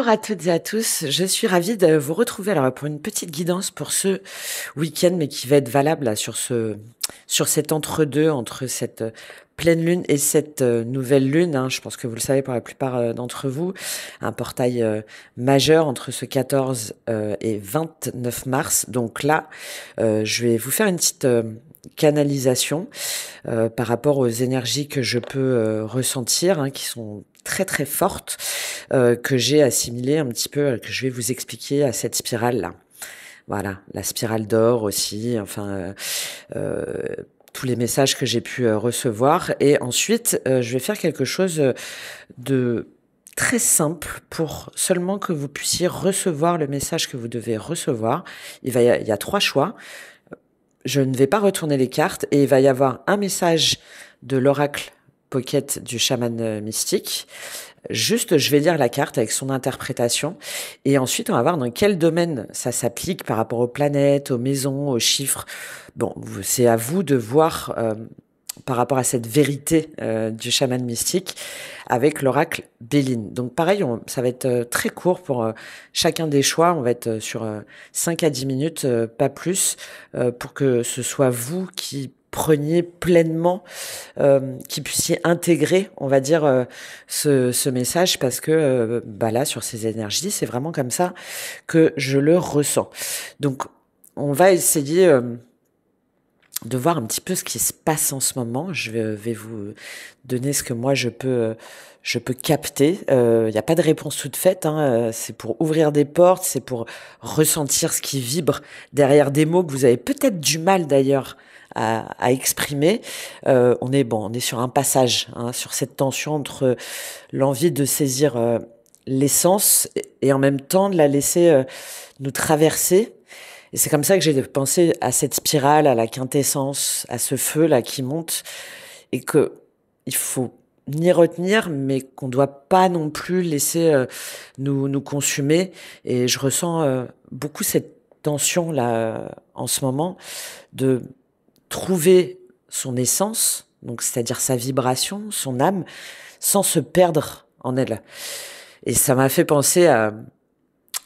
À toutes et à tous, je suis ravie de vous retrouver alors pour une petite guidance pour ce week-end, mais qui va être valable là, sur cet entre-deux, entre cette pleine lune et cette nouvelle lune, hein. Je pense que vous le savez pour la plupart d'entre vous, un portail majeur entre ce 14 et 29 mars. Donc là, je vais vous faire une petite canalisation par rapport aux énergies que je peux ressentir, hein, qui sont très très fortes, que j'ai assimilées un petit peu, que je vais vous expliquer à cette spirale-là. Voilà, la spirale d'or aussi, enfin, tous les messages que j'ai pu recevoir. Et ensuite, je vais faire quelque chose de très simple pour seulement que vous puissiez recevoir le message que vous devez recevoir. Il y a 3 choix. Je ne vais pas retourner les cartes et il va y avoir un message de l'oracle Pocket du chaman mystique. Juste, je vais lire la carte avec son interprétation et ensuite on va voir dans quel domaine ça s'applique par rapport aux planètes, aux maisons, aux chiffres. Bon, c'est à vous de voir par rapport à cette vérité du chaman mystique avec l'oracle Béline. Donc pareil, ça va être très court pour chacun des choix. On va être sur 5 à 10 minutes, pas plus, pour que ce soit vous qui preniez pleinement, qui puissiez intégrer, on va dire, ce message, parce que là, sur ces énergies, c'est vraiment comme ça que je le ressens. Donc, on va essayer de voir un petit peu ce qui se passe en ce moment. Je vais vous donner ce que moi je peux capter. Il n'y a pas de réponse toute faite, hein. C'est pour ouvrir des portes, c'est pour ressentir ce qui vibre derrière des mots que vous avez peut-être du mal d'ailleurs à exprimer. On est sur un passage, hein, sur cette tension entre l'envie de saisir l'essence et en même temps de la laisser nous traverser. Et c'est comme ça que j'ai pensé à cette spirale, à la quintessence, à ce feu là qui monte, et que il faut ni retenir, mais qu'on doit pas non plus laisser nous consumer. Et je ressens beaucoup cette tension là en ce moment de trouver son essence, donc c'est-à-dire sa vibration, son âme, sans se perdre en elle. Et ça m'a fait penser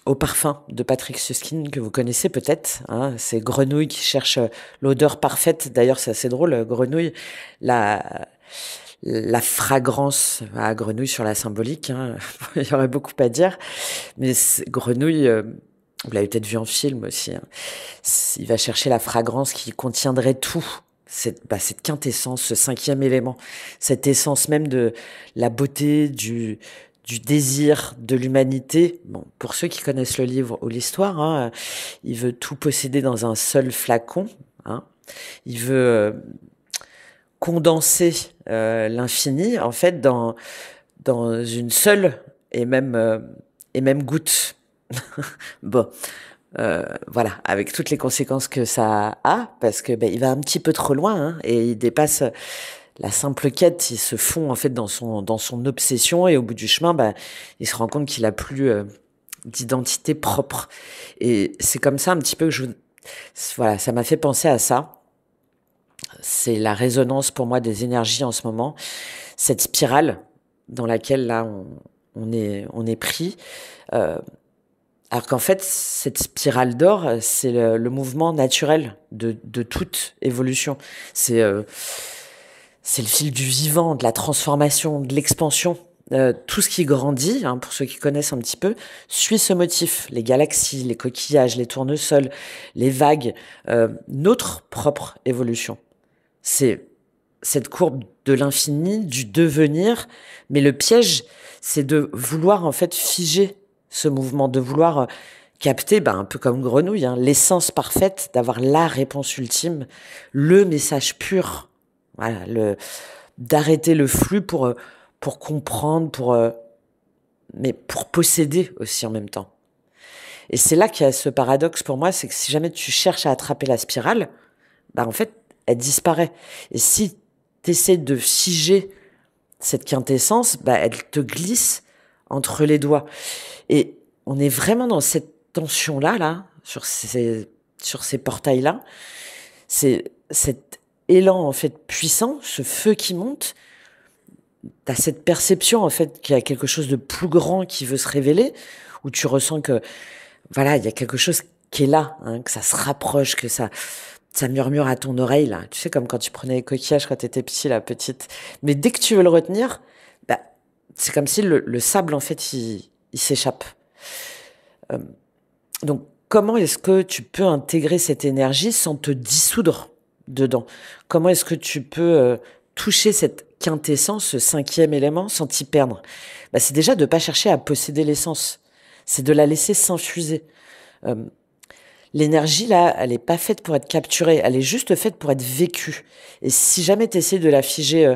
au parfum de Patrick Süskind, que vous connaissez peut-être, hein. C'est Grenouille qui cherche l'odeur parfaite. D'ailleurs, c'est assez drôle, Grenouille, la fragrance à Grenouille sur la symbolique, hein. Il y aurait beaucoup à dire. Mais Grenouille, vous l'avez peut-être vu en film aussi, hein. Il va chercher la fragrance qui contiendrait tout. Cette quintessence, ce 5e élément, cette essence même de la beauté, du désir de l'humanité. Bon, pour ceux qui connaissent le livre ou l'histoire, hein, il veut tout posséder dans un seul flacon, hein. Il veut condenser l'infini, en fait, dans une seule et même goutte. Bon, voilà, avec toutes les conséquences que ça a, parce que il va un petit peu trop loin, hein, et il dépasse la simple quête. Il se fond en fait dans son obsession, et au bout du chemin, il se rend compte qu'il a plus d'identité propre. Et c'est comme ça un petit peu que voilà, ça m'a fait penser à ça. C'est la résonance pour moi des énergies en ce moment, cette spirale dans laquelle là on est pris. Alors qu'en fait, cette spirale d'or, c'est le mouvement naturel de toute évolution. C'est le fil du vivant, de la transformation, de l'expansion. Tout ce qui grandit, hein, pour ceux qui connaissent un petit peu, suit ce motif. Les galaxies, les coquillages, les tournesols, les vagues, notre propre évolution. C'est cette courbe de l'infini, du devenir, mais le piège, c'est de vouloir en fait figer ce mouvement, de vouloir capter, un peu comme Grenouille, hein, l'essence parfaite, d'avoir la réponse ultime, le message pur, voilà, d'arrêter le flux pour comprendre, mais pour posséder aussi en même temps. Et c'est là qu'il y a ce paradoxe pour moi, c'est que si jamais tu cherches à attraper la spirale, en fait, elle disparaît. Et si tu essaies de figer cette quintessence, elle te glisse entre les doigts. Et on est vraiment dans cette tension-là, sur ces portails-là. C'est cet élan, en fait, puissant, ce feu qui monte, t'as cette perception, en fait, qu'il y a quelque chose de plus grand qui veut se révéler, où tu ressens que, voilà, il y a quelque chose qui est là, hein, que ça se rapproche, que ça murmure à ton oreille, là. Tu sais, comme quand tu prenais les coquillages quand t'étais petit, la petite. Mais dès que tu veux le retenir, bah, c'est comme si le sable, en fait, il s'échappe. Euh, donc, comment est-ce que tu peux intégrer cette énergie sans te dissoudre dedans? Comment est-ce que tu peux toucher cette quintessence, ce cinquième élément, sans t'y perdre? Bah, c'est déjà de pas chercher à posséder l'essence. C'est de la laisser s'infuser. Euh, L'énergie, là, elle est pas faite pour être capturée. Elle est juste faite pour être vécue. Et si jamais tu essaies de la figer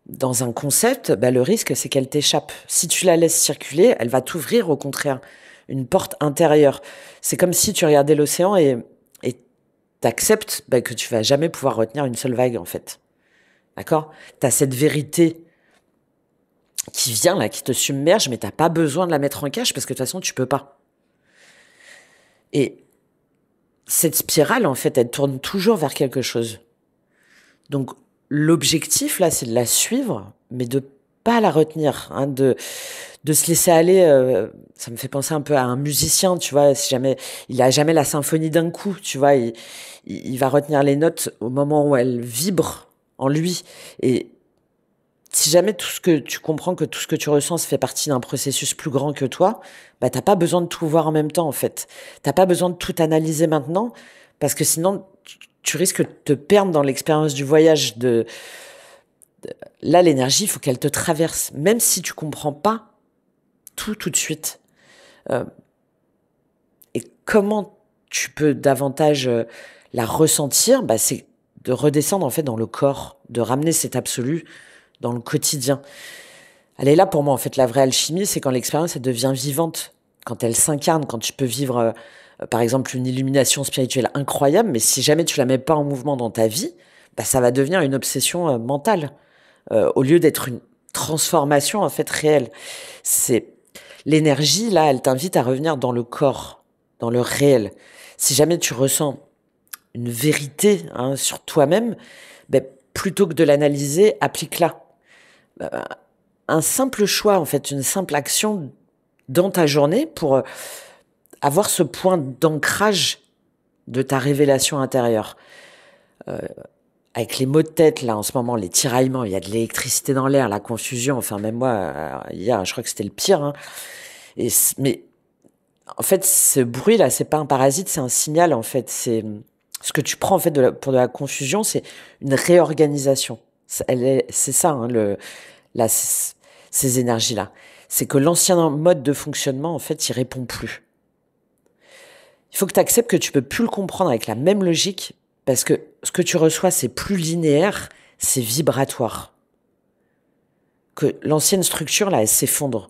dans un concept, bah, le risque, c'est qu'elle t'échappe. Si tu la laisses circuler, elle va t'ouvrir au contraire une porte intérieure. C'est comme si tu regardais l'océan et t'acceptes bah, que tu vas jamais pouvoir retenir une seule vague, en fait. D'accord? T'as cette vérité qui vient, là, qui te submerge, mais t'as pas besoin de la mettre en cache parce que de toute façon, tu peux pas. Et cette spirale, en fait, elle tourne toujours vers quelque chose. Donc, l'objectif, là, c'est de la suivre, mais de pas la retenir, hein, de se laisser aller. Ça me fait penser un peu à un musicien, tu vois. Si jamais il a jamais la symphonie d'un coup, tu vois, il va retenir les notes au moment où elles vibrent en lui. Et si jamais tout ce que tu comprends que tout ce que tu ressens, ça fait partie d'un processus plus grand que toi, bah t'as pas besoin de tout voir en même temps, en fait. T'as pas besoin de tout analyser maintenant, parce que sinon tu risques de te perdre dans l'expérience du voyage. Là, l'énergie, il faut qu'elle te traverse, même si tu comprends pas tout de suite. Euh, et comment tu peux davantage la ressentir, bah, c'est de redescendre en fait dans le corps, de ramener cet absolu dans le quotidien. Elle est là pour moi en fait. La vraie alchimie, c'est quand l'expérience elle devient vivante, quand elle s'incarne, quand tu peux vivre par exemple une illumination spirituelle incroyable, mais si jamais tu la mets pas en mouvement dans ta vie, bah, ça va devenir une obsession mentale au lieu d'être une transformation en fait réelle. C'est l'énergie là, elle t'invite à revenir dans le corps, dans le réel. Si jamais tu ressens une vérité hein, sur toi-même, ben, plutôt que de l'analyser, applique-la. Euh, un simple choix, en fait, une simple action dans ta journée pour avoir ce point d'ancrage de ta révélation intérieure. Euh, Avec les maux de tête, là, en ce moment, les tiraillements, il y a de l'électricité dans l'air, la confusion, enfin, même moi, hier, je crois que c'était le pire, hein. Mais, en fait, ce bruit-là, c'est pas un parasite, c'est un signal, en fait. C'est, ce que tu prends, en fait, pour de la confusion, c'est une réorganisation. C'est ça, hein, ces énergies-là. C'est que l'ancien mode de fonctionnement, en fait, il répond plus. Il faut que tu acceptes que tu peux plus le comprendre avec la même logique parce que ce que tu reçois, c'est plus linéaire, c'est vibratoire. Que l'ancienne structure, là, elle s'effondre.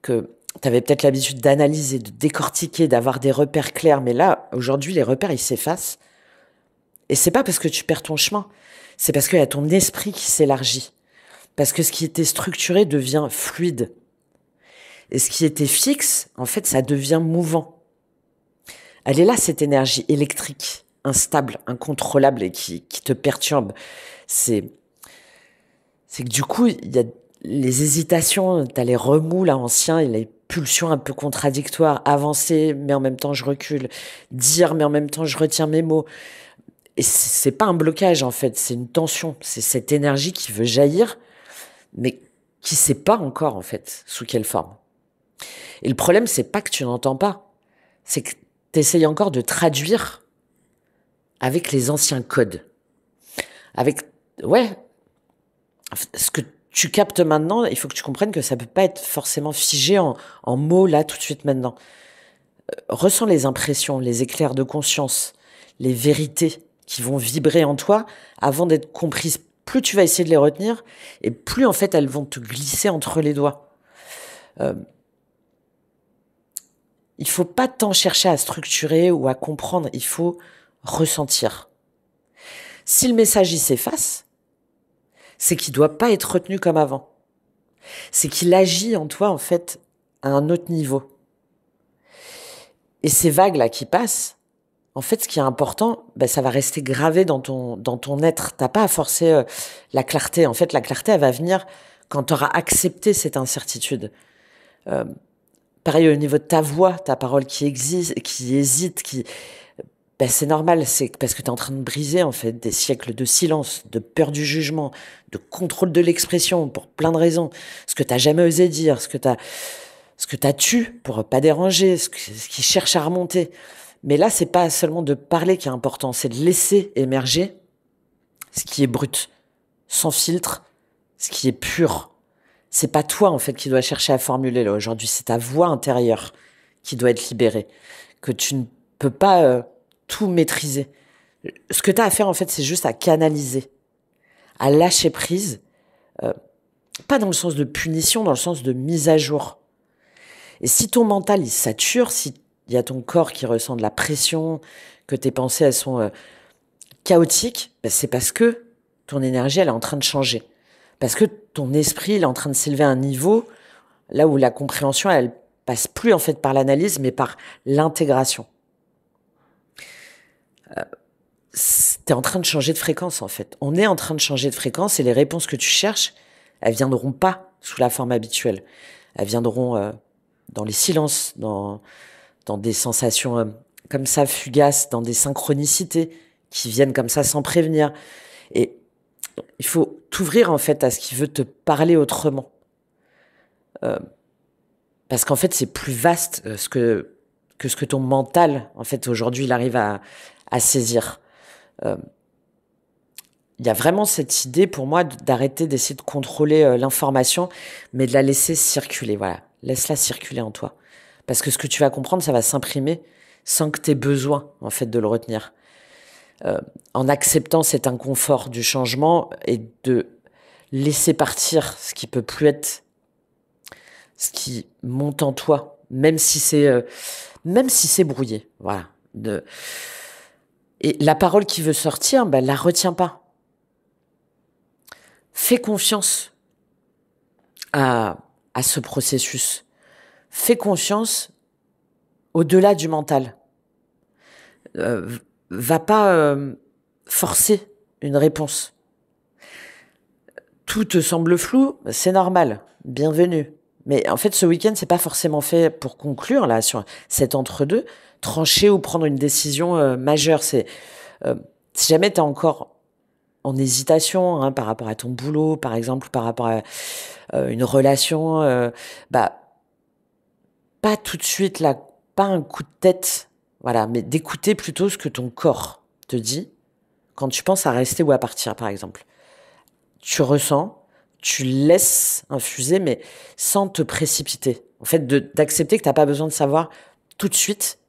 Que tu avais peut-être l'habitude d'analyser, de décortiquer, d'avoir des repères clairs, mais là, aujourd'hui, les repères, ils s'effacent. Et c'est pas parce que tu perds ton chemin, c'est parce qu'il y a ton esprit qui s'élargit. Parce que ce qui était structuré devient fluide. Et ce qui était fixe, en fait, ça devient mouvant. Elle est là, cette énergie électrique, instable, incontrôlable et qui te perturbe. C'est que du coup, il y a les hésitations, t'as les remous là anciens, il y a les pulsions un peu contradictoires, avancer, mais en même temps je recule, dire, mais en même temps je retiens mes mots. Et c'est pas un blocage en fait, c'est une tension, c'est cette énergie qui veut jaillir, mais qui sait pas encore en fait sous quelle forme. Et le problème, c'est pas que tu n'entends pas, c'est que t'essayes encore de traduire avec les anciens codes. Avec, ouais, ce que tu captes maintenant, il faut que tu comprennes que ça peut pas être forcément figé en mots là tout de suite maintenant. Ressens les impressions, les éclairs de conscience, les vérités qui vont vibrer en toi avant d'être comprises. Plus tu vas essayer de les retenir et plus en fait elles vont te glisser entre les doigts. Il faut pas tant chercher à structurer ou à comprendre, il faut ressentir. Si le message il s'efface, c'est qu'il doit pas être retenu comme avant. C'est qu'il agit en toi en fait à un autre niveau. Et ces vagues là qui passent, en fait, ce qui est important, ben, ça va rester gravé dans ton être. T'as pas à forcer la clarté. En fait, la clarté, elle va venir quand tu auras accepté cette incertitude. Euh, Pareil au niveau de ta voix, ta parole qui existe, qui hésite, ben c'est normal, c'est parce que tu es en train de briser en fait des siècles de silence, de peur du jugement, de contrôle de l'expression pour plein de raisons. Ce que t'as jamais osé dire, ce que t'as tu pour pas déranger, ce qui cherche à remonter. Mais là, c'est pas seulement de parler qui est important, c'est de laisser émerger ce qui est brut, sans filtre, ce qui est pur. C'est pas toi en fait qui dois chercher à formuler là aujourd'hui, c'est ta voix intérieure qui doit être libérée, que tu ne peux pas tout maîtriser. Ce que tu as à faire en fait, c'est juste à canaliser, à lâcher prise, euh, pas dans le sens de punition, dans le sens de mise à jour. Et si ton mental il sature, si il y a ton corps qui ressent de la pression, que tes pensées elles sont chaotiques, ben, c'est parce que ton énergie elle est en train de changer. Parce que ton esprit il est en train de s'élever à un niveau là où la compréhension elle passe plus en fait par l'analyse mais par l'intégration. T'es en train de changer de fréquence en fait. On est en train de changer de fréquence et les réponses que tu cherches, elles viendront pas sous la forme habituelle. Elles viendront dans les silences, dans des sensations comme ça fugaces, dans des synchronicités qui viennent comme ça sans prévenir. Et il faut t'ouvrir en fait à ce qui veut te parler autrement. Parce qu'en fait, c'est plus vaste que ce que ton mental, en fait, aujourd'hui, il arrive à saisir. Il y a vraiment cette idée pour moi d'arrêter d'essayer de contrôler l'information, mais de la laisser circuler. Voilà, laisse-la circuler en toi. Parce que ce que tu vas comprendre, ça va s'imprimer sans que tu aies besoin, en fait, de le retenir. En acceptant cet inconfort du changement et de laisser partir ce qui peut plus être, ce qui monte en toi, même si c'est brouillé. Voilà. Et la parole qui veut sortir, ben, la retiens pas. Fais confiance à ce processus. Fais confiance au-delà du mental. Va pas forcer une réponse. Tout te semble flou, c'est normal. Bienvenue. Mais en fait, ce week-end, c'est pas forcément fait pour conclure là sur cet entre-deux, trancher ou prendre une décision majeure. Euh, si jamais t'es encore en hésitation hein, par rapport à ton boulot, par exemple, ou par rapport à une relation, bah pas tout de suite là, pas un coup de tête, voilà, mais d'écouter plutôt ce que ton corps te dit quand tu penses à rester ou à partir, par exemple. Tu ressens, tu laisses infuser, mais sans te précipiter. En fait, d'accepter que t'as pas besoin de savoir tout de suite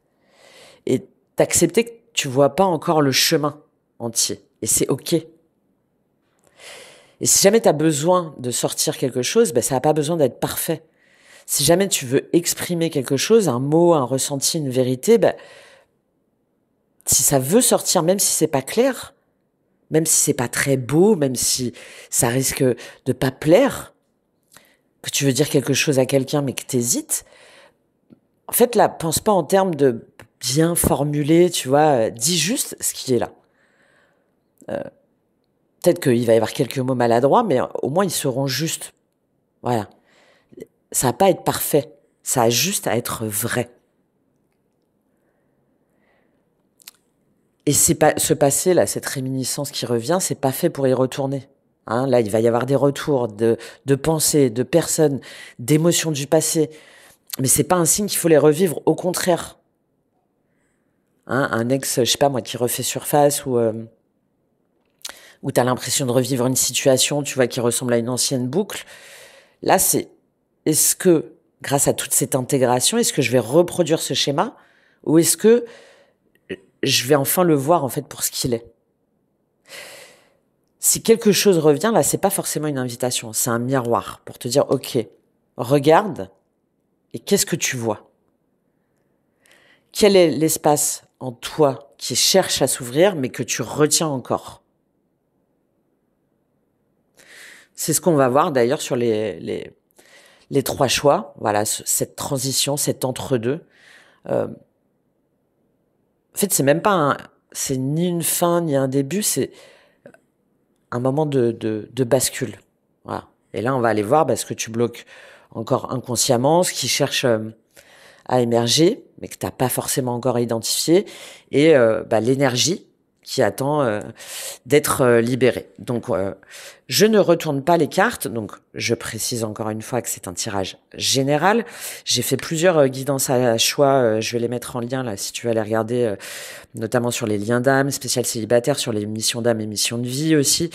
et d'accepter que tu vois pas encore le chemin entier. Et c'est OK. Et si jamais tu as besoin de sortir quelque chose, ben, ça n'a pas besoin d'être parfait. Si jamais tu veux exprimer quelque chose, un mot, un ressenti, une vérité, ben, si ça veut sortir, même si c'est pas clair, même si c'est pas très beau, même si ça risque de pas plaire, que tu veux dire quelque chose à quelqu'un mais que t'hésites, en fait là, pense pas en termes de bien formuler, tu vois, dis juste ce qui est là. Peut-être qu'il va y avoir quelques mots maladroits, mais au moins ils seront justes. Voilà. Ça va pas être parfait. Ça a juste à être vrai. Et c'est pas ce passé là, cette réminiscence qui revient, c'est pas fait pour y retourner. Hein, là, il va y avoir des retours de pensées, de personnes, d'émotions du passé. Mais c'est pas un signe qu'il faut les revivre. Au contraire, hein, un ex, je sais pas moi, qui refait surface ou t'as l'impression de revivre une situation, tu vois, qui ressemble à une ancienne boucle. Là, est-ce que, grâce à toute cette intégration, est-ce que je vais reproduire ce schéma ou est-ce que je vais enfin le voir, en fait, pour ce qu'il est? Si quelque chose revient, là, c'est pas forcément une invitation, c'est un miroir pour te dire, OK, regarde et qu'est-ce que tu vois? Quel est l'espace en toi qui cherche à s'ouvrir mais que tu retiens encore? C'est ce qu'on va voir d'ailleurs sur les trois choix. Voilà, cette transition, cet entre-deux. En fait, c'est ni une fin ni un début, c'est un moment de bascule. Voilà. Et là, on va aller voir ce que tu bloques encore inconsciemment, ce qui cherche à émerger, mais que tu n'as pas forcément encore identifié, et l'énergie qui attend d'être libérée. Donc, je ne retourne pas les cartes. Donc, je précise encore une fois que c'est un tirage général. J'ai fait plusieurs guidances à choix. Je vais les mettre en lien là, si tu veux aller regarder, notamment sur les liens d'âme, spécial célibataire, sur les missions d'âme et missions de vie aussi.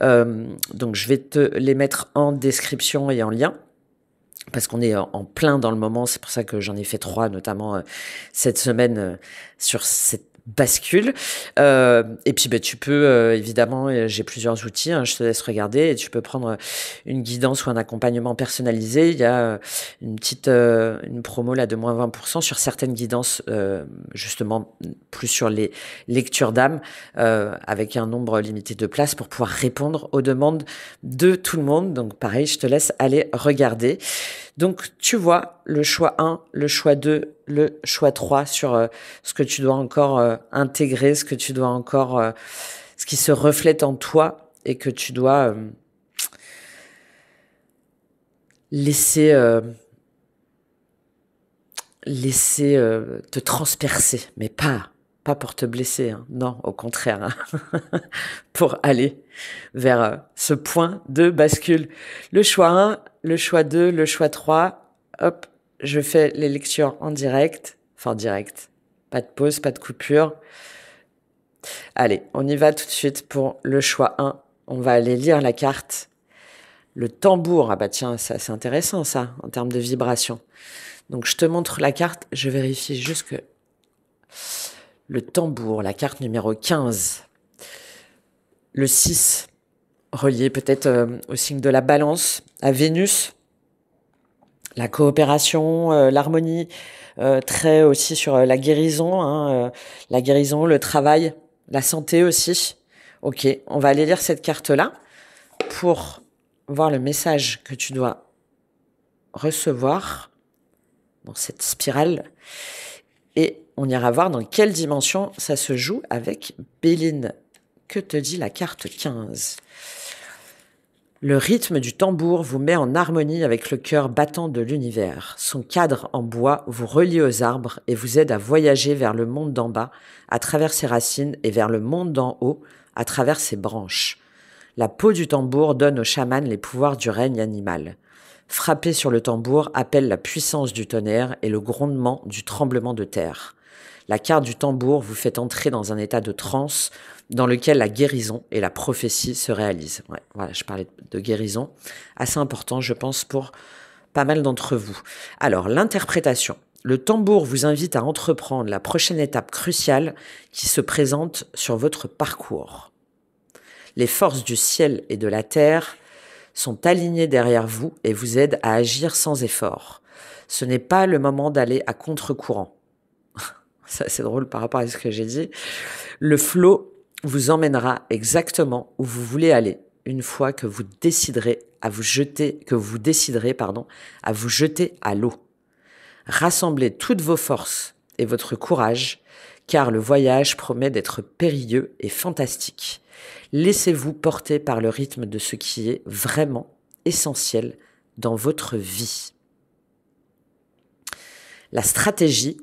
Donc, je vais te les mettre en description et en lien, parce qu'on est en plein dans le moment. C'est pour ça que j'en ai fait 3, notamment cette semaine, sur cette bascule. Et puis tu peux évidemment, j'ai plusieurs outils, hein, je te laisse regarder, et tu peux prendre une guidance ou un accompagnement personnalisé. Il y a une petite une promo là de moins 20% sur certaines guidances, justement plus sur les lectures d'âme, avec un nombre limité de places pour pouvoir répondre aux demandes de tout le monde. Donc pareil, je te laisse aller regarder. Donc, tu vois le choix 1, le choix 2, le choix 3 sur ce que tu dois encore intégrer, ce que tu dois encore, ce qui se reflète en toi et que tu dois laisser te transpercer, mais pas pour te blesser, hein. Non, au contraire, hein. Pour aller vers ce point de bascule. Le choix 1, le choix 2, le choix 3, hop, je fais les lectures en direct, enfin direct, pas de pause, pas de coupure. Allez, on y va tout de suite pour le choix 1. On va aller lire la carte. Le tambour, ah bah tiens, ça, c'est intéressant ça, en termes de vibration. Donc je te montre la carte, je vérifie juste que... Le tambour, la carte numéro 15. Le 6, relié peut-être au signe de la balance, à Vénus. La coopération, l'harmonie, très aussi sur la guérison, hein, la guérison, le travail, la santé aussi. Ok, on va aller lire cette carte-là pour voir le message que tu dois recevoir dans cette spirale. Et on ira voir dans quelle dimension ça se joue avec Béline. Que te dit la carte 15 ? Le rythme du tambour vous met en harmonie avec le cœur battant de l'univers. Son cadre en bois vous relie aux arbres et vous aide à voyager vers le monde d'en bas, à travers ses racines, et vers le monde d'en haut, à travers ses branches. La peau du tambour donne aux chamans les pouvoirs du règne animal. Frapper sur le tambour appelle la puissance du tonnerre et le grondement du tremblement de terre. La carte du tambour vous fait entrer dans un état de transe dans lequel la guérison et la prophétie se réalisent. Ouais, voilà, je parlais de guérison. Assez important, je pense, pour pas mal d'entre vous. Alors, l'interprétation. Le tambour vous invite à entreprendre la prochaine étape cruciale qui se présente sur votre parcours. Les forces du ciel et de la terre sont alignées derrière vous et vous aident à agir sans effort. Ce n'est pas le moment d'aller à contre-courant. Ça, c'est drôle par rapport à ce que j'ai dit. Le flot vous emmènera exactement où vous voulez aller une fois que vous déciderez à vous jeter, à vous jeter à l'eau. Rassemblez toutes vos forces et votre courage, car le voyage promet d'être périlleux et fantastique. Laissez-vous porter par le rythme de ce qui est vraiment essentiel dans votre vie. La stratégie.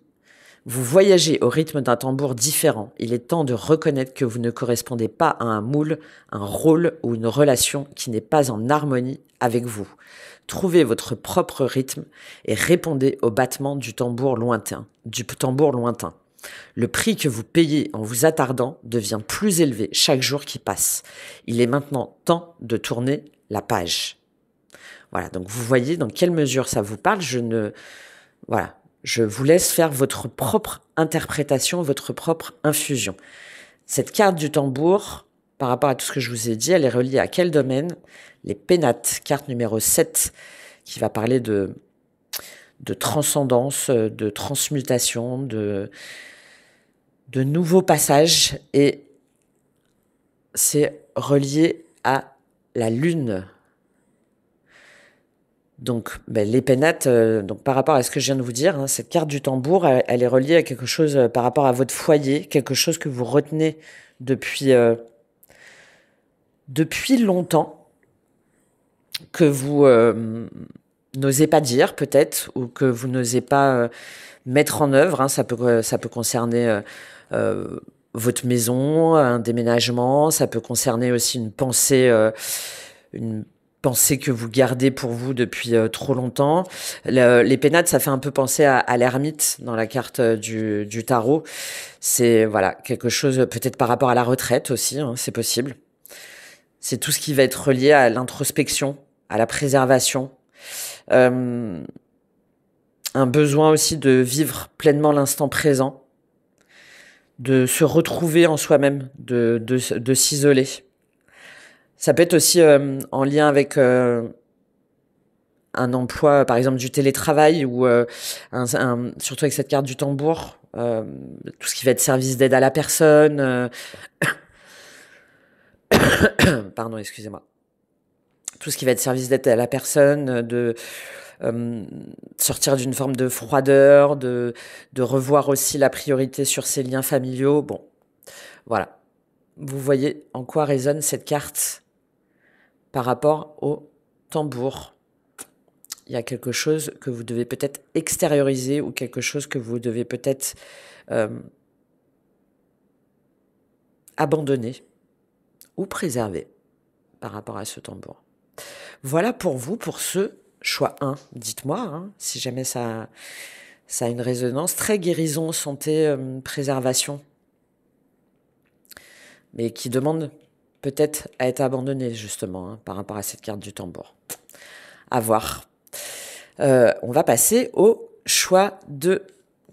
Vous voyagez au rythme d'un tambour différent. Il est temps de reconnaître que vous ne correspondez pas à un moule, un rôle ou une relation qui n'est pas en harmonie avec vous. Trouvez votre propre rythme et répondez au battement du tambour lointain. Le prix que vous payez en vous attardant devient plus élevé chaque jour qui passe. Il est maintenant temps de tourner la page. Voilà, donc vous voyez dans quelle mesure ça vous parle. Je vous laisse faire votre propre interprétation, votre propre infusion. Cette carte du tambour, par rapport à tout ce que je vous ai dit, elle est reliée à quel domaine ? Les pénates, carte numéro 7, qui va parler de transcendance, de transmutation, de nouveaux passages. Et c'est relié à la lune. Donc, les pénates, donc par rapport à ce que je viens de vous dire, hein, cette carte du tambour, elle est reliée à quelque chose par rapport à votre foyer, quelque chose que vous retenez depuis longtemps. que vous n'osez pas dire peut-être, ou que vous n'osez pas mettre en œuvre. Hein. Ça peut concerner votre maison, un déménagement. Ça peut concerner aussi une pensée que vous gardez pour vous depuis trop longtemps. Les pénates, ça fait un peu penser à l'ermite dans la carte du tarot. C'est voilà quelque chose peut-être par rapport à la retraite aussi, hein, c'est possible. C'est tout ce qui va être relié à l'introspection, à la préservation. Un besoin aussi de vivre pleinement l'instant présent, de se retrouver en soi-même, de s'isoler. Ça peut être aussi en lien avec un emploi, par exemple du télétravail, ou surtout avec cette carte du tambour, tout ce qui va être service d'aide à la personne. Pardon, excusez-moi. Tout ce qui va être service d'aide à la personne, de sortir d'une forme de froideur, de revoir aussi la priorité sur ses liens familiaux. Bon, voilà. Vous voyez en quoi résonne cette carte par rapport au tambour. Il y a quelque chose que vous devez peut-être extérioriser, ou quelque chose que vous devez peut-être abandonner ou préserver par rapport à ce tambour. Voilà pour vous, pour ce choix 1. Dites-moi hein, si jamais ça a une résonance. Très guérison, santé, préservation. Mais qui demande peut-être à être abandonné justement hein, par rapport à cette carte du tambour. À voir. On va passer au choix 2.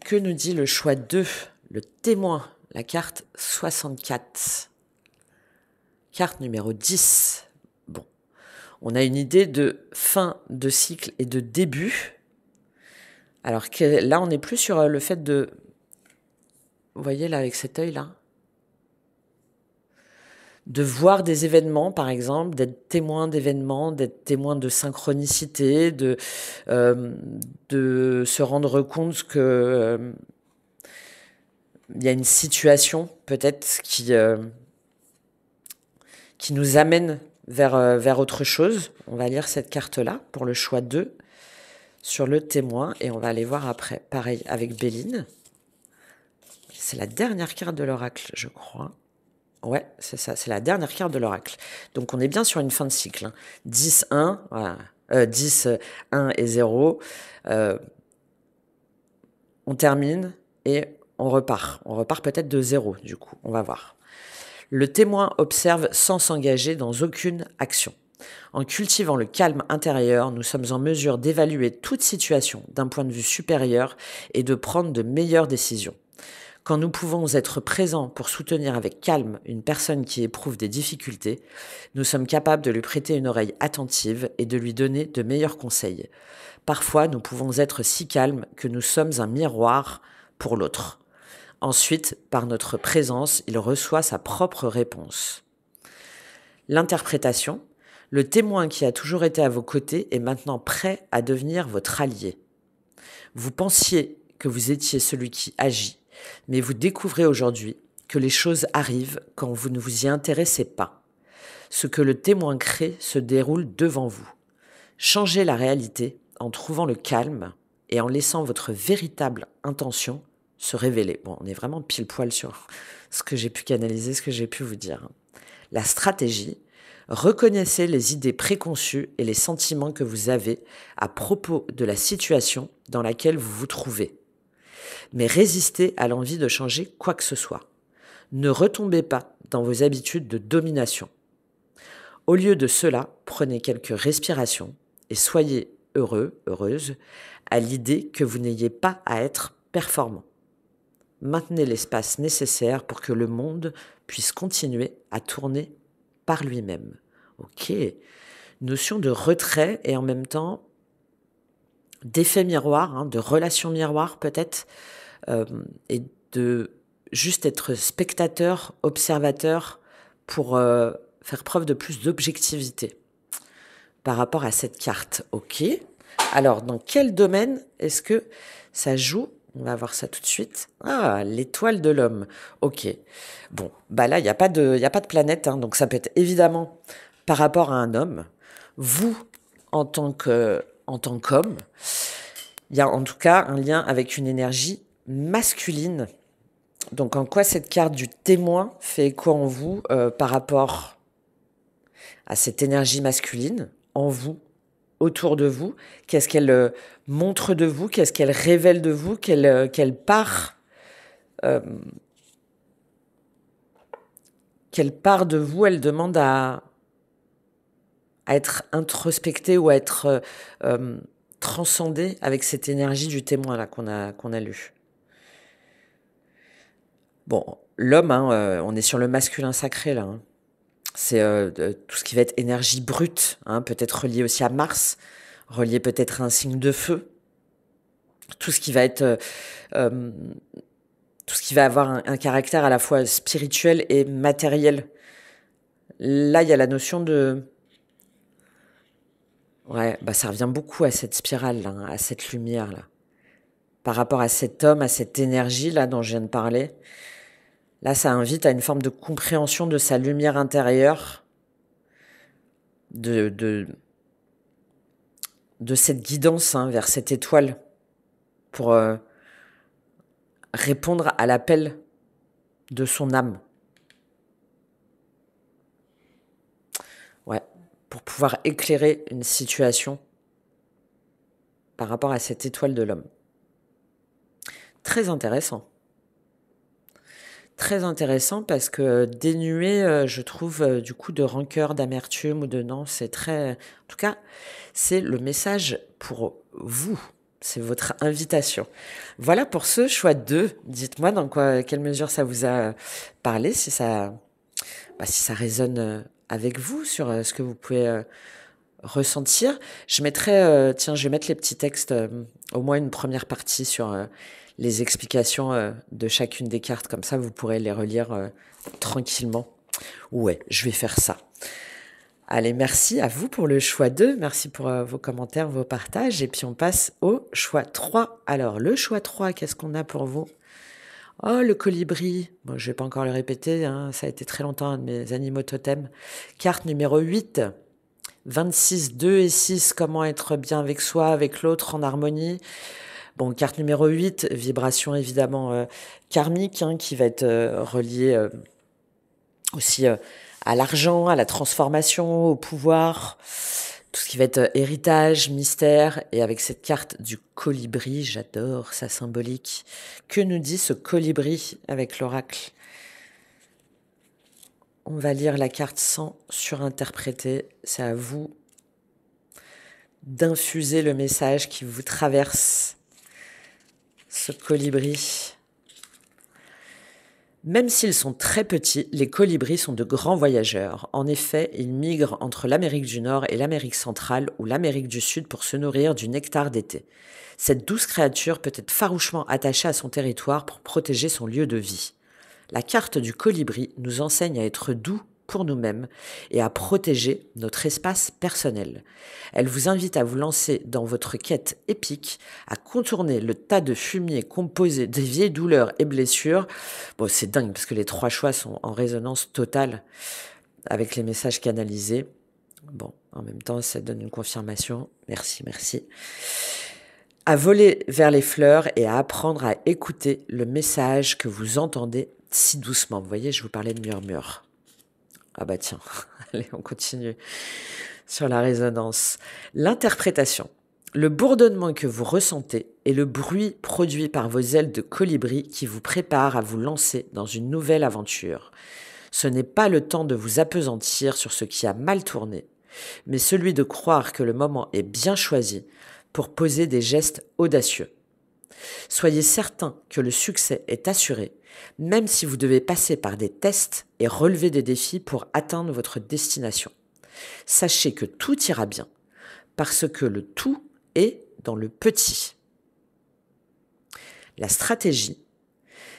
Que nous dit le choix 2? Le témoin, la carte 64. Carte numéro 10. Bon, on a une idée de fin de cycle et de début. Alors que là, on n'est plus sur le fait de... Vous voyez là, avec cet œil-là, de voir des événements, par exemple, d'être témoin d'événements, d'être témoin de synchronicité, de se rendre compte que il y a une situation peut-être qui nous amène vers autre chose. On va lire cette carte-là pour le choix 2 sur le témoin et on va aller voir après. Pareil avec Béline. C'est la dernière carte de l'oracle, je crois. Ouais, c'est ça, c'est la dernière carte de l'oracle. Donc on est bien sur une fin de cycle. Hein. 10, 1, voilà. 10, 1 et 0. On termine et on repart. On repart peut-être de 0, du coup. On va voir. Le témoin observe sans s'engager dans aucune action. En cultivant le calme intérieur, nous sommes en mesure d'évaluer toute situation d'un point de vue supérieur et de prendre de meilleures décisions. Quand nous pouvons être présents pour soutenir avec calme une personne qui éprouve des difficultés, nous sommes capables de lui prêter une oreille attentive et de lui donner de meilleurs conseils. Parfois, nous pouvons être si calmes que nous sommes un miroir pour l'autre. Ensuite, par notre présence, il reçoit sa propre réponse. L'interprétation. Le témoin qui a toujours été à vos côtés est maintenant prêt à devenir votre allié. Vous pensiez que vous étiez celui qui agit, mais vous découvrez aujourd'hui que les choses arrivent quand vous ne vous y intéressez pas. Ce que le témoin crée se déroule devant vous. Changez la réalité en trouvant le calme et en laissant votre véritable intention se révéler. Bon, on est vraiment pile poil sur ce que j'ai pu canaliser, ce que j'ai pu vous dire. La stratégie, reconnaissez les idées préconçues et les sentiments que vous avez à propos de la situation dans laquelle vous vous trouvez. Mais résistez à l'envie de changer quoi que ce soit. Ne retombez pas dans vos habitudes de domination. Au lieu de cela, prenez quelques respirations et soyez heureux, heureuse, à l'idée que vous n'ayez pas à être performant. Maintenez l'espace nécessaire pour que le monde puisse continuer à tourner par lui-même. Ok, notion de retrait et en même temps d'effet miroir, hein, de relation miroir peut-être, et de juste être spectateur, observateur pour faire preuve de plus d'objectivité par rapport à cette carte. Ok, alors dans quel domaine est-ce que ça joue? On va voir ça tout de suite. Ah, l'étoile de l'homme. Ok. Bon, bah là, il n'y a pas de planète, hein, donc ça peut être évidemment par rapport à un homme. Vous, en tant qu'homme, il y a en tout cas un lien avec une énergie masculine. Donc en quoi cette carte du témoin fait écho en vous par rapport à cette énergie masculine, en vous, autour de vous? Qu'est-ce qu'elle montre de vous? Qu'est-ce qu'elle révèle de vous? Quelle part de vous elle demande à être introspectée ou à être transcendée avec cette énergie du témoin là qu'on a lu? Bon, l'homme, hein, on est sur le masculin sacré là, hein. C'est tout ce qui va être énergie brute, hein, peut-être relié aussi à Mars, relié peut-être à un signe de feu. Tout ce qui va être, tout ce qui va avoir un caractère à la fois spirituel et matériel. Là, il y a la notion de... Ouais, bah ça revient beaucoup à cette spirale, là, hein, à cette lumière, là. Par rapport à cet homme, à cette énergie, là, dont je viens de parler. Là, ça invite à une forme de compréhension de sa lumière intérieure, de cette guidance, hein, vers cette étoile, pour répondre à l'appel de son âme. Ouais, pour pouvoir éclairer une situation par rapport à cette étoile de l'homme. Très intéressant. Très intéressant parce que dénué, je trouve, du coup, de rancœur, d'amertume ou de non, c'est très... En tout cas, c'est le message pour vous. C'est votre invitation. Voilà pour ce choix 2. Dites-moi dans quelle mesure ça vous a parlé, si ça résonne avec vous sur ce que vous pouvez ressentir. Je mettrai, je vais mettre les petits textes, au moins une première partie sur les explications de chacune des cartes. Comme ça, vous pourrez les relire tranquillement. Ouais, je vais faire ça. Allez, merci à vous pour le choix 2. Merci pour vos commentaires, vos partages. Et puis, on passe au choix 3. Alors, le choix 3, qu'est-ce qu'on a pour vous? Oh, le colibri. Bon, je vais pas encore le répéter, hein. Ça a été très longtemps un de mes animaux totems. Carte numéro 8. 26, 2 et 6. Comment être bien avec soi, avec l'autre, en harmonie. Bon, carte numéro 8. Vibration, évidemment, karmique, hein, qui va être reliée aussi à l'argent, à la transformation, au pouvoir, tout ce qui va être héritage, mystère. Et avec cette carte du colibri, j'adore sa symbolique. Que nous dit ce colibri avec l'oracle? On va lire la carte sans surinterpréter. C'est à vous d'infuser le message qui vous traverse, ce colibri. Même s'ils sont très petits, les colibris sont de grands voyageurs. En effet, ils migrent entre l'Amérique du Nord et l'Amérique centrale ou l'Amérique du Sud pour se nourrir du nectar d'été. Cette douce créature peut être farouchement attachée à son territoire pour protéger son lieu de vie. La carte du colibri nous enseigne à être doux pour nous-mêmes et à protéger notre espace personnel. Elle vous invite à vous lancer dans votre quête épique, à contourner le tas de fumier composé des vieilles douleurs et blessures. Bon, c'est dingue parce que les 3 choix sont en résonance totale avec les messages canalisés. Bon, en même temps, ça donne une confirmation. Merci, merci. À voler vers les fleurs et à apprendre à écouter le message que vous entendez si doucement. Vous voyez, je vous parlais de murmure. Ah bah tiens, allez, on continue sur la résonance. L'interprétation. Le bourdonnement que vous ressentez est le bruit produit par vos ailes de colibri qui vous prépare à vous lancer dans une nouvelle aventure. Ce n'est pas le temps de vous appesantir sur ce qui a mal tourné, mais celui de croire que le moment est bien choisi pour poser des gestes audacieux. Soyez certain que le succès est assuré, même si vous devez passer par des tests et relever des défis pour atteindre votre destination. Sachez que tout ira bien, parce que le tout est dans le petit. La stratégie.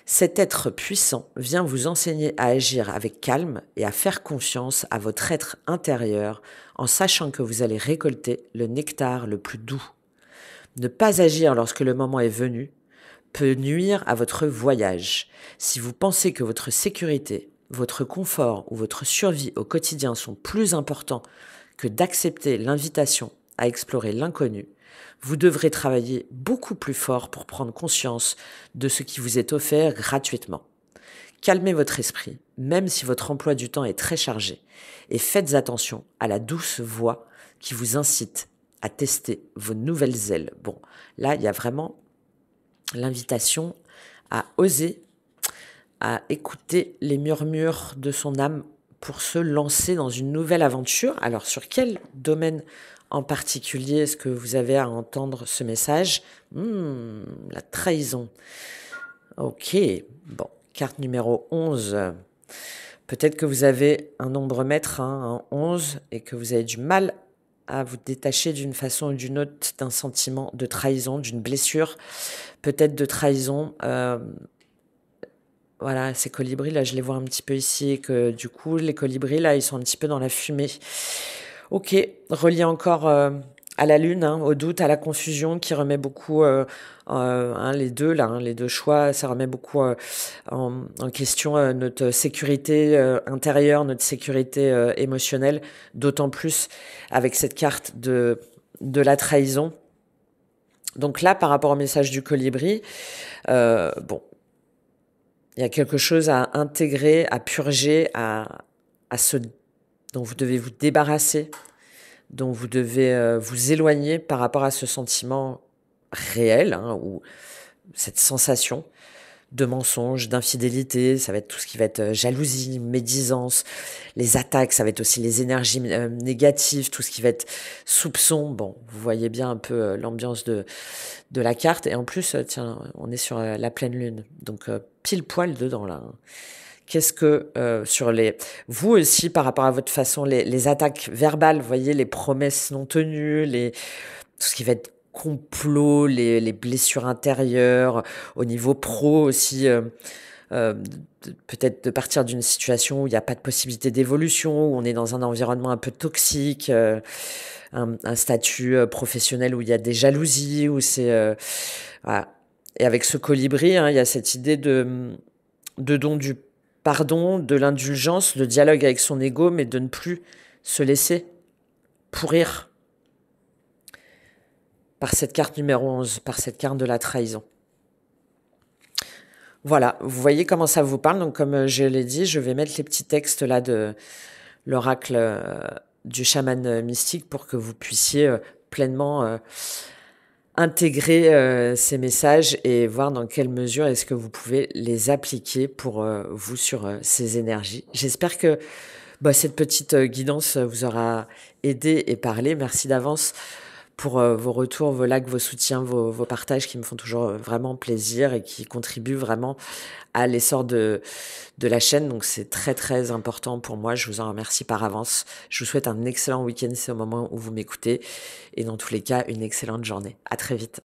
Cet être puissant vient vous enseigner à agir avec calme et à faire confiance à votre être intérieur en sachant que vous allez récolter le nectar le plus doux. Ne pas agir lorsque le moment est venu peut nuire à votre voyage. Si vous pensez que votre sécurité, votre confort ou votre survie au quotidien sont plus importants que d'accepter l'invitation à explorer l'inconnu. Vous devrez travailler beaucoup plus fort pour prendre conscience de ce qui vous est offert gratuitement. Calmez votre esprit, même si votre emploi du temps est très chargé, et faites attention à la douce voix qui vous incite à tester vos nouvelles ailes. Bon, là, il y a vraiment l'invitation à oser, à écouter les murmures de son âme pour se lancer dans une nouvelle aventure. Alors, sur quel domaine en particulier est-ce que vous avez à entendre ce message? La trahison. Ok, bon, carte numéro 11. Peut-être que vous avez un nombre maître, un 11, et que vous avez du mal à vous détacher d'une façon ou d'une autre d'un sentiment de trahison, d'une blessure, peut-être de trahison. Voilà, ces colibris, là, je les vois un petit peu ici, et que du coup, les colibris, là, ils sont un petit peu dans la fumée. Ok, relié encore à la lune, au doute, à la confusion, qui remet beaucoup, les deux, là, les deux choix, ça remet beaucoup en question notre sécurité intérieure, notre sécurité émotionnelle, d'autant plus avec cette carte de la trahison. Donc là, par rapport au message du colibri, bon, il y a quelque chose à intégrer, à purger, dont vous devez vous débarrasser, dont vous devez vous éloigner par rapport à ce sentiment réel, ou cette sensation de mensonge, d'infidélité. Ça va être tout ce qui va être jalousie, médisance, les attaques, ça va être aussi les énergies négatives, tout ce qui va être soupçon. Bon, vous voyez bien un peu l'ambiance de la carte. Et en plus, tiens, on est sur la pleine lune, donc pile poil dedans là. Qu'est-ce que vous aussi, par rapport à votre façon, les attaques verbales, vous voyez, les promesses non tenues, tout ce qui va être complot, les blessures intérieures, au niveau pro aussi, peut-être de partir d'une situation où il n'y a pas de possibilité d'évolution, où on est dans un environnement un peu toxique, un statut professionnel où il y a des jalousies, où c'est... voilà. Et avec ce colibri, il y a cette idée de don du pardon, de l'indulgence, le dialogue avec son ego, mais de ne plus se laisser pourrir par cette carte numéro 11, par cette carte de la trahison. Voilà, vous voyez comment ça vous parle. Donc, comme je l'ai dit, je vais mettre les petits textes là de l'oracle du chaman mystique pour que vous puissiez pleinement intégrer ces messages et voir dans quelle mesure est-ce que vous pouvez les appliquer pour vous sur ces énergies. J'espère que cette petite guidance vous aura aidé et parlé. Merci d'avance pour vos retours, vos likes, vos soutiens, vos partages qui me font toujours vraiment plaisir et qui contribuent vraiment à l'essor de la chaîne. Donc c'est très très important pour moi. Je vous en remercie par avance. Je vous souhaite un excellent week-end, c'est au moment où vous m'écoutez. Et dans tous les cas, une excellente journée. À très vite.